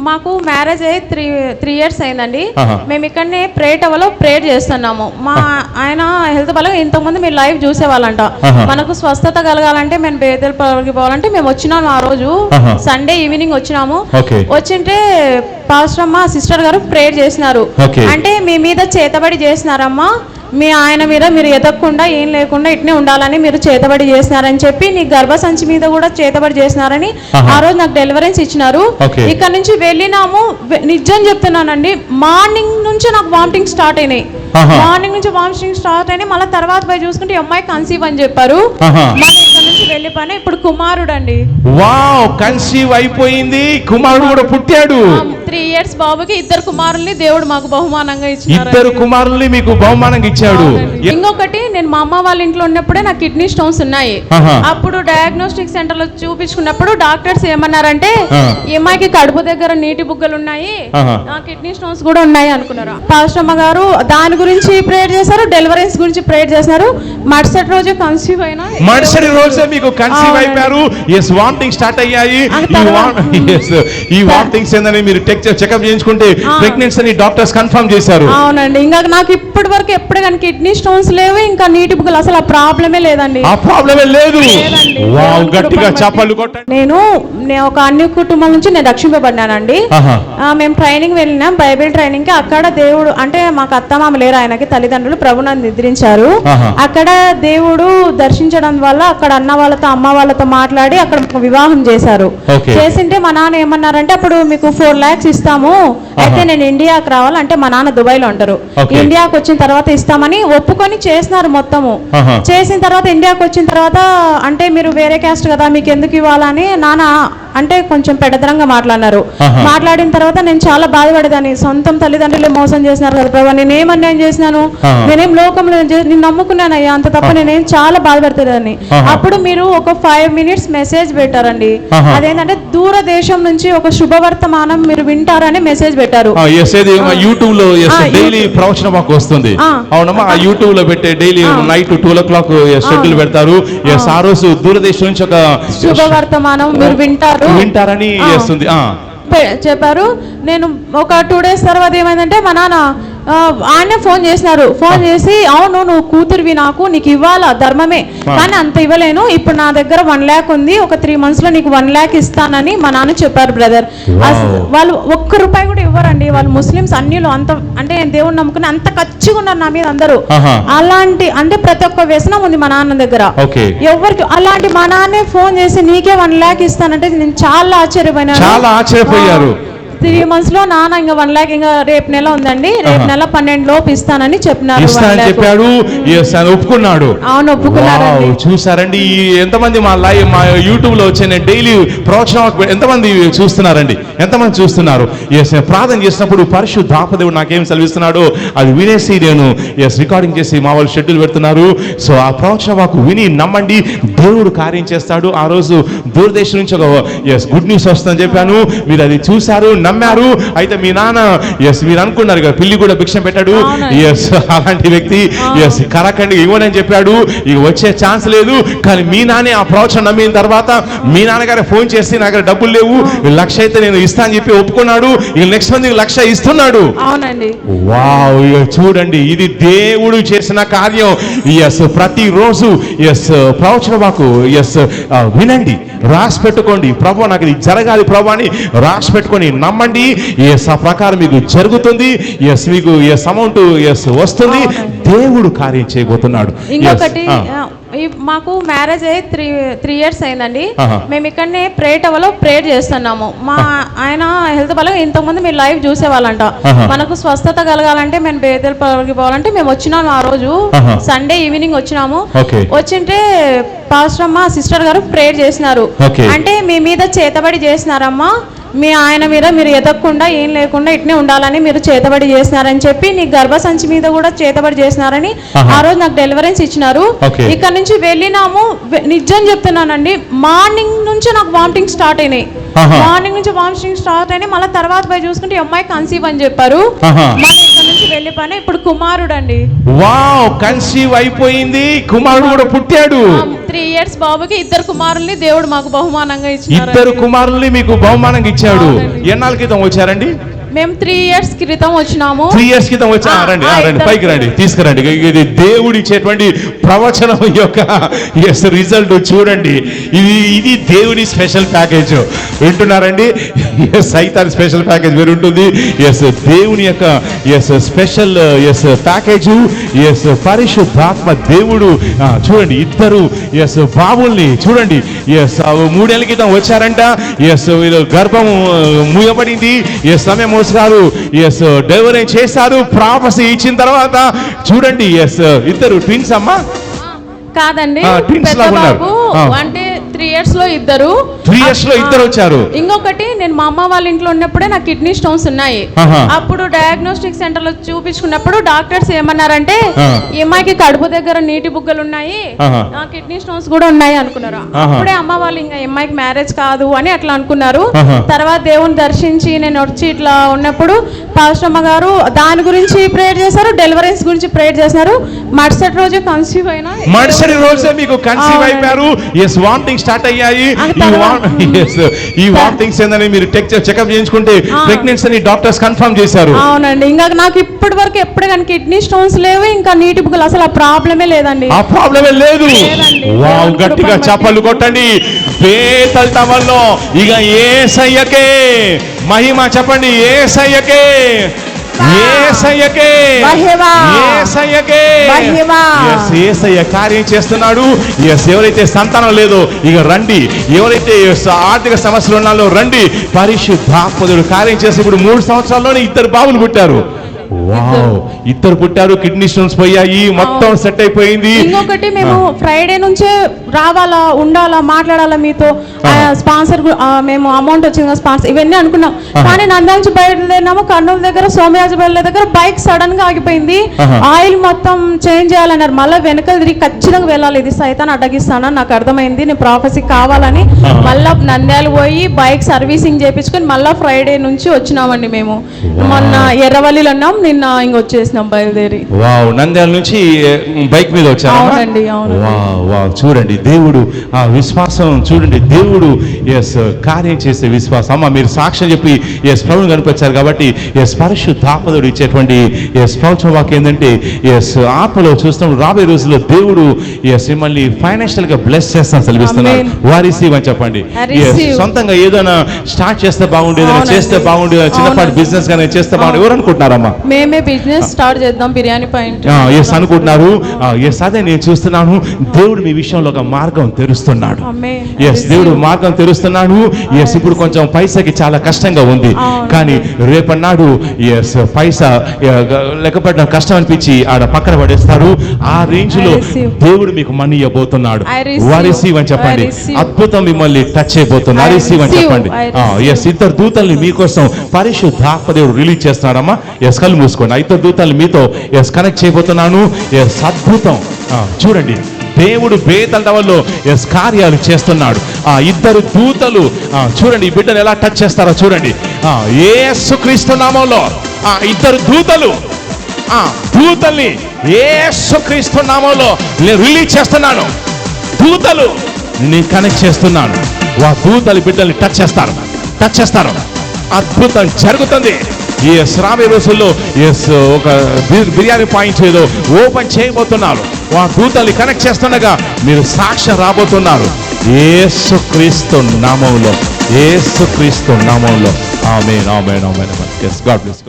మాకు మ్యారేజ్ అయ్యి three years అయిందండి. మేము ఇక్కడనే ప్రేటవలో ప్రేయర్ చేస్తున్నాము. మా ఆయన హెల్త్ వల్ల ఇంతకుముందు మీరు లైవ్ చూసేవాళ్ళంట. మనకు స్వస్థత కలగాలంటే మేము బేదలకి పోవాలంటే మేము వచ్చినాము. ఆ రోజు సండే ఈవినింగ్ వచ్చినాము. వచ్చింటే పాస్టర్ అమ్మ సిస్టర్ గారు ప్రేయర్ చేసినారు. అంటే మీ మీద చేతబడి చేసినారమ్మా, మీ ఆయన మీద మీరు ఎదగకుండా ఏం లేకుండా ఇట్నే ఉండాలని మీరు చేతబడి చేసినారని చెప్పి నీ గర్భసంచి మీద కూడా చేతబడి చేసినారని ఆ రోజు నాకు డెలివరెన్స్ ఇచ్చినారు. ఇక్కడ నుంచి వెళ్ళినాము. నిజం చెప్తున్నానండి, మార్నింగ్ నుంచి నాకు వామిటింగ్ స్టార్ట్ అయినాయి. మార్నింగ్ నుంచి వామిటింగ్ స్టార్ట్ అయినాయి. మళ్ళీ తర్వాత పోయి చూసుకుంటే అమ్మాయి కన్సీవ్ అని చెప్పారు. మళ్ళీ ఇక్కడ నుంచి వెళ్ళిపోయినా ఇప్పుడు కుమారుడు అండి. వావ్, కన్సీవ్ అయిపోయింది, కుమారుడు కూడా పుట్టాడు. 3 years బాబుకి 2 కుమారుల్ని దేవుడు మాకు బహుమానంగా ఇచ్చారు. 2 కుమారుల్ని మీకు బహుమానంగా ఇచ్చాడు. ఇంకొకటి, నేను మా అమ్మ వాళ్ళ ఇంట్లో ఉన్నప్పుడే నాకు కిడ్నీ స్టోన్స్ ఉన్నాయి. అప్పుడు డయాగ్నోస్టిక్ సెంటర్ లో చూపించుకున్నప్పుడు డాక్టర్స్ ఏమన్నారంటే ఈ అమ్మాయికి కడుపు దగ్గర నీటి బుగ్గలు ఉన్నాయి, కిడ్నీ స్టోన్స్ కూడా ఉన్నాయి అనుకున్నారు. పాస్టర్ అమ్మ గారు దాని గురించి ప్రేయర్ చేశారు, డెలివరెన్స్ గురించి ప్రేయర్ చేశారు. మరుసటి రోజు కన్సీవ్ అయినా, మరుసటి రోజే మీకు కన్సీవ్ అయిపోయారు. ఎస్, వామిటింగ్ స్టార్ట్ అయ్యాయి. ఈ వామిటింగ్స్ ఏందని మీరు చెకప్ చేయించుకుంటే ప్రెగ్నెన్సీ అని డాక్టర్స్ కన్ఫర్మ్ చేశారు. అవునండి. ఇంకా నాకు ఇప్పటి వరకు ఎప్పుడు కానీ కిడ్నీ స్టోన్స్ లేవు, ఇంకా నీటి బుగ్గలు, అసలు ఆ ప్రాబ్లమే లేదండి. ఆ ప్రాబ్లమే లేదు. వావ్, గట్టిగా చప్పట్లు కొట్టండి. నేను ఒక అన్ని కుటుంబాల నుంచి నేను రక్షింపబడ్డానండి. మేము ట్రైనింగ్ వెళ్ళినాం, బైబిల్ ట్రైనింగ్ కి. అక్కడ దేవుడు అంటే మాకు అత్తమామ లేరు, ఆయనకి తల్లిదండ్రులు ప్రభుని నిద్రించారు. అక్కడ దేవుడు దర్శించడం వల్ల అక్కడ అన్న వాళ్ళతో అమ్మ వాళ్ళతో మాట్లాడి అక్కడ వివాహం చేశారు. చేసింటే మా నాన్న ఏమన్నారంటే అప్పుడు మీకు 4 lakhs ఇస్తాము, అయితే నేను ఇండియాకి రావాలంటే మా నాన్న దుబాయ్ లో ఉంటారు. ఇండియాకి వచ్చిన తర్వాత ఇస్తామని ఒప్పుకొని చేసినారు మొత్తము. చేసిన తర్వాత ఇండియాకి వచ్చిన తర్వాత అంటే మీరు వేరే క్యాస్ట్ కదా, మీకు ఎందుకు ఇవ్వాలని నాన్న అంటే కొంచెం పెడదరంగా మాట్లాడినారు. మాట్లాడిన తర్వాత నేను చాలా బాధపడేదాన్ని. సొంతం తల్లిదండ్రులు మోసం చేసినారు కదా ప్రభావ, నేనేం అన్యాయం చేసినాను, నేనేం లోకంలో నేను నమ్ముకున్నానయ్యా, అంత తప్ప నేనేం చాలా బాధపడుతుందని. అప్పుడు మీరు ఒక 5 minutes మెసేజ్ పెట్టారండి. అదేంటంటే దూరదేశం నుంచి ఒక శుభవర్తమానం మీరు వింటారని మెసేజ్ పెట్టారు. యూట్యూబ్ లో డైలీ ప్రవచనం మాకు వస్తుంది. అవునమ్మా, ఆ యూట్యూబ్ లో పెట్టే డైలీ నైట్ 2 o'clock షెడ్యూల్ పెడతారు. ఆ రోజు దూరదేశం నుంచి ఒక శుభవర్తమానం మీరు వింటారని చేస్తుంది చెప్పారు. నేను ఒక 2 days తర్వాత ఏమైందంటే మా నాన్న ఆయనే ఫోన్ చేసినారు. ఫోన్ చేసి అవును నువ్వు కూతురువి, నాకు నీకు ఇవ్వాలా ధర్మమే, కానీ అంత ఇవ్వలేను, ఇప్పుడు నా దగ్గర 1 lakh ఉంది, ఒక 3 months లో నీకు 1 lakh ఇస్తానని మా నాన్న చెప్పారు. బ్రదర్, వాళ్ళు 1 రూపాయి కూడా ఇవ్వరండి. వాళ్ళు ముస్లిమ్స్ అన్నిలో అంత అంటే దేవుని నమ్ముకుని అంత ఖర్చుగా ఉన్నారు నా మీద అందరూ. అలాంటి అంటే ప్రతి ఒక్క వ్యసనం ఉంది మా నాన్న దగ్గర. ఎవరికి అలాంటి మా నాన్నే ఫోన్ చేసి నీకే 1 lakh ఇస్తానంటే నేను చాలా ఆశ్చర్యపోయాను. 3 months లో నాన్న ఇంకా 1 lakh ఇంకా రేపు నెల ఉందండి, రేపు నెల 12 లోపు ఇస్తానని చెప్పాడు. ఒప్పుకున్నాడు. అవును, ఒప్పుకున్నాడు. చూసారండి ఎంతమంది మా యూట్యూబ్ లో వచ్చే డైలీ ప్రవచనం ఎంతమంది చూస్తున్నారండి, ఎంతమంది చూస్తున్నారు. ప్రార్థన చేసినప్పుడు పరిశుద్ధాత్మ నాకేం సెలవిస్తున్నాడో అది వినేసి నేను రికార్డింగ్ చేసి మా వాళ్ళు షెడ్యూల్ పెడుతున్నారు. సో ఆ ప్రవచనం మాకు విని నమ్మండి, దేవుడు కార్యం చేస్తాడు. ఆ రోజు దూరదేశం నుంచి ఒక గుడ్ న్యూస్ వస్తుందని చెప్పాను. మీరు అది చూశారు, నమ్మారు. అయితే మీ నాన్న మీరు అనుకున్నారు కదా పిల్లి కూడా భిక్షం పెట్టాడు. అలాంటి వ్యక్తి కరకండి ఇవ్వనని చెప్పాడు. ఇక వచ్చే ఛాన్స్ లేదు. కానీ మీ నాన్నే ఆ ప్రవచనం నమ్మిన తర్వాత మీ నాన్నగారు ఫోన్ చేసి నా దగ్గర డబ్బులు లేవు, 1 lakh అయితే నేను ఇస్తా అని చెప్పి ఒప్పుకున్నాడు. ఇక నెక్స్ట్ మంత్ 1 lakh ఇస్తున్నాడు. వావ్, చూడండి ఇది దేవుడు చేసిన కార్యం. ప్రతిరోజు ప్రవచనం మాకు వినండి, రాసి పెట్టుకోండి. ప్రభు నాకు ఇది జరగాలి ప్రభు అని రాసి పెట్టుకొని నమ్మండి. ఆ ప్రకారం మీకు జరుగుతుంది. మీకు అమౌంట్ వస్తుంది. దేవుడు కార్యం చేయబోతున్నాడు. ఇంకొకటి, మాకు మ్యారేజ్ అయ్యి 3 years అయిందండి. మేము ఇక్కడనే ప్రేటవలో ప్రేయర్ చేస్తున్నాము. మా ఆయన హెల్త్ వల్ల ఇంతకుముందు మీరు లైవ్ చూసేవాళ్ళంట. మనకు స్వస్థత కలగాలంటే మేము బేదలకి పోవాలంటే మేము వచ్చినాము. ఆ రోజు సండే ఈవినింగ్ వచ్చినాము. వచ్చింటే పాస్టర్ అమ్మ సిస్టర్ గారు ప్రేయర్ చేసినారు. అంటే మీ మీద చేతబడి చేసినారమ్మా, మీ ఆయన మీద మీరు ఎదగకుండా ఏం లేకుండా ఇట్నే ఉండాలని మీరు చేతబడి చేసినారని చెప్పి నీ గర్భసంచి మీద కూడా చేతబడి చేసినారని ఆ రోజు నాకు డెలివరెన్స్ ఇచ్చినారు. ఇక్కడ నుంచి వెళ్ళినాము. నిజం చెప్తున్నానండి, మార్నింగ్ నుంచి నాకు వామిటింగ్ స్టార్ట్ అయినాయి. మళ్ళీ తర్వాత పోయి చూసుకుంటే అమ్మాయి కన్సీవ్ అని చెప్పారు. మళ్ళీ ఇక్కడ నుంచి వెళ్ళిపోయినా ఇప్పుడు కుమారుడు అండి. వావ్, కన్సీవ్ అయిపోయింది, కుమారుడు కూడా పుట్టాడు. 3 years బాబుకి 2 కుమారుల్ని దేవుడు మాకు బహుమానంగా ఇచ్చినారు. 2 కుమారుల్ని మీకు బహుమానంగా ఇచ్చాడు. అవునండి. ఎన్నాళ్ళ క్రితం వచ్చారండి? మేము 3 years క్రితం వచ్చినాము. 3 years క్రితం వచ్చా. రండి రండి, పైకి రండి, తీసుకురండి. ఇది దేవుడు ఇచ్చేటువంటి ప్రవచనం యొక్క రిజల్ట్ చూడండి. ఇది దేవుని స్పెషల్ ప్యాకేజ్. వింటున్నారండి? సైతాన్ స్పెషల్ ప్యాకేజ్ వేరు ఉంటుంది. దేవుని యొక్క స్పెషల్ ప్యాకేజ్. పరిశుద్ధాత్మ దేవుడు చూడండి 2 బాబుల్ని చూడండి. 3 ఏళ్ళ క్రితం వచ్చారంట. వీళ్ళు గర్భం మూయబడింది. సమయం గారు డెలివరీ చేశారు. ప్రాఫెసీ ఇచ్చిన తర్వాత చూడండి 2 ట్విన్స్ అమ్మా కాదండి, ట్విన్స్ పెద్ద లాగా ఉన్నారు. బాబు అంటే 3 years లో 2. 3 years లో 2 వచ్చారు. ఇంకొకటి నేను మా అమ్మ వాళ్ళ ఇంట్లో ఉన్నప్పుడే నాకు కిడ్నీ స్టోన్స్ ఉన్నాయి. అప్పుడు డయాగ్నోస్టిక్ సెంటర్ లో చూపించుకున్నప్పుడు డాక్టర్స్ ఏమన్నారంటే ఈ అమ్మాయికి కడుపు దగ్గర నీటి బుగ్గలు ఉన్నాయి, కిడ్నీ స్టోన్స్ కూడా ఉన్నాయి అనుకున్నారు. అప్పుడే అమ్మ వాళ్ళు ఇంకా అమ్మాయికి మ్యారేజ్ కాదు అని అట్లా అనుకున్నారు. తర్వాత దేవుని దర్శించి నేను వచ్చి ఇట్లా ఉన్నప్పుడు పాస్టర్ అమ్మ గారు దాని గురించి ప్రేయర్ చేశారు, డెలివరీస్ గురించి ప్రేయర్ చేశారు. మరుసటి రోజు కన్సీవ్ అయినా, మరుసటి రోజే మీకు కన్సీవ్ అయిపోయారు. వామిటింగ్ స్టార్ట్ అయ్యాయి. ఈ వామిటింగ్స్ ఏందని మీరు చెకప్ చేయించుకుంటే ప్రెగ్నెన్సీ అని డాక్టర్స్ కన్ఫర్మ్ చేశారు. అవునండి. ఇంకా నాకు ఇప్పటి వరకు ఎప్పుడు కానీ కిడ్నీ స్టోన్స్ లేవు, ఇంకా నీటి బుగ్గలు, అసలు ఆ ప్రాబ్లమే లేదండి. ఆ ప్రాబ్లమే లేదు. వావ్, గట్టిగా చప్పలు కొట్టండి. బేతల్ టవర్లో ఇక యేసయ్యకే మహిమ. చెప్పండి యేసయ్యకే, యేసయ్యకే, యేసయ్యకే. యేసయ్య కార్యం చేస్తున్నాడు. ఎవరైతే సంతానం లేదో ఇక రండి. ఎవరైతే ఆర్థిక సమస్యలు ఉన్నారో రండి. పరిశుద్ధాత్ముడు కార్యం చేసి ఇప్పుడు 3 సంవత్సరాల్లోనే 2 బాబులు పుట్టారు. వావ్, 2 పుట్టారు. కిడ్నీ స్టోన్స్ పోయాయి, మొత్తం సెట్ అయిపోయింది. ఇంకొకటి మేము ఫ్రైడే నుంచే రావాలా, ఉండాలా, మాట్లాడాలా మీతో, స్పాన్సర్ మేము అమౌంట్ వచ్చింది స్పాన్సర్ ఇవన్నీ అనుకున్నాం. కానీ నంద్యాల నుంచి బయలుదేరినాము. కర్నూలు దగ్గర సోమయాజపల్లి దగ్గర బైక్ సడన్ గా ఆగిపోయింది. ఆయిల్ మొత్తం చేంజ్ చేయాలన్నారు. మళ్ళీ వెనక తిరిగి ఖచ్చితంగా వెళ్ళాలి, ఇది సైతాన్ అడ్డగిస్తానని నాకు అర్థమైంది. నేను ప్రాఫెసీ కావాలని మళ్ళా నంద్యాల పోయి బైక్ సర్వీసింగ్ చేయించుకొని మళ్ళా ఫ్రైడే నుంచి వచ్చినామండి. మేము మొన్న ఎర్రవల్లిలో ఉన్నాం, నిన్న ఇంకొచ్చేసినాం బయలుదేరి. వావ్, నంద్యాల నుంచి బైక్ మీద వచ్చారు. అవునండి, అవును. వావ్, చూడండి దేవుడు ఆ విశ్వాసం చూడండి. దేవుడు కార్యం చేసే విశ్వాసం. అమ్మ మీరు సాక్ష్యం చెప్పి ప్రభువుని కనిపించారు కాబట్టి పరిశుద్ధాత్ముడు ఇచ్చేటువంటి ప్రవచన వాక్యం ఏంటంటే ఆత్మలో చూస్తాం రాబోయే రోజుల్లో దేవుడు మిమ్మల్ని ఫైనాన్షియల్ గా బ్లెస్ చేస్తాను సెలవిస్తున్నాడు. వారిసీవ్ అని చెప్పండి. సొంతంగా ఏదైనా స్టార్ట్ చేస్తే బాగుండేది, ఏదైనా చేస్తే బాగుండేది, చిన్నపాటి బిజినెస్ గానే చేస్తే బాగుండేది. ఎవరు అనుకుంటున్నారమ్మా? మేమే బిజినెస్ స్టార్ట్ చేద్దాం, బిర్యానీ పాయింట్ అనుకుంటున్నారు. అదే నేను చూస్తున్నాను. దేవుడు మీ విషయంలో ఒక మార్గం తెరుస్తున్నాడు. దేవుడు మార్గం తెరుస్తున్నాడు. ఇప్పుడు కొంచెం పైసకి చాలా కష్టంగా ఉంది, కానీ రేపన్నాడు పైసా లెక్కపడిన కష్టం అనిపించి ఆడ పక్కన పడేస్తారు. ఆ రేంజ్ లో దేవుడు మీకు మనీ ఇవ్వబోతున్నాడు. వారిసీవ్ అని చెప్పండి. అద్భుతం మిమ్మల్ని టచ్ అయిపోతుంది. వారిసీవ్ అని చెప్పండి. 2 దూతల్ని మీకోసం పరిశుద్ధాత్మ దేవుడు రిలీజ్ చేస్తున్నాడమ్మా. కళ్ళు మూసుకోండి. 2 దూతల్ని మీతో కనెక్ట్ చేయబోతున్నాను. అద్భుతం చూడండి. దేవుడు బేతల్ టవర్లో కార్యాలు చేస్తున్నాడు. 2 దూతలు చూడండి ఈ బిడ్డను ఎలా టచ్ చేస్తారో చూడండి. యేసుక్రీస్తు నామములో 2 దూతల్ని యేసుక్రీస్తు నామములో రిలీజ్ చేస్తున్నాను. దూతలు నేను కనెక్ట్ చేస్తున్నాను. దూతలు బిడ్డల్ని టచ్ చేస్తారు. అద్భుతం జరుగుతుంది. రాబోయే రోజుల్లో ఒక బిర్యానీ పాయింట్ ఏదో ఓపెన్ చేయబోతున్నారు. దూతల్ని కనెక్ట్ చేస్తుండగా మీరు సాక్ష్యం రాబోతున్నారు. యేసుక్రీస్తు నామములో, యేసుక్రీస్తు నామములో. Amen, amen, amen. God bless.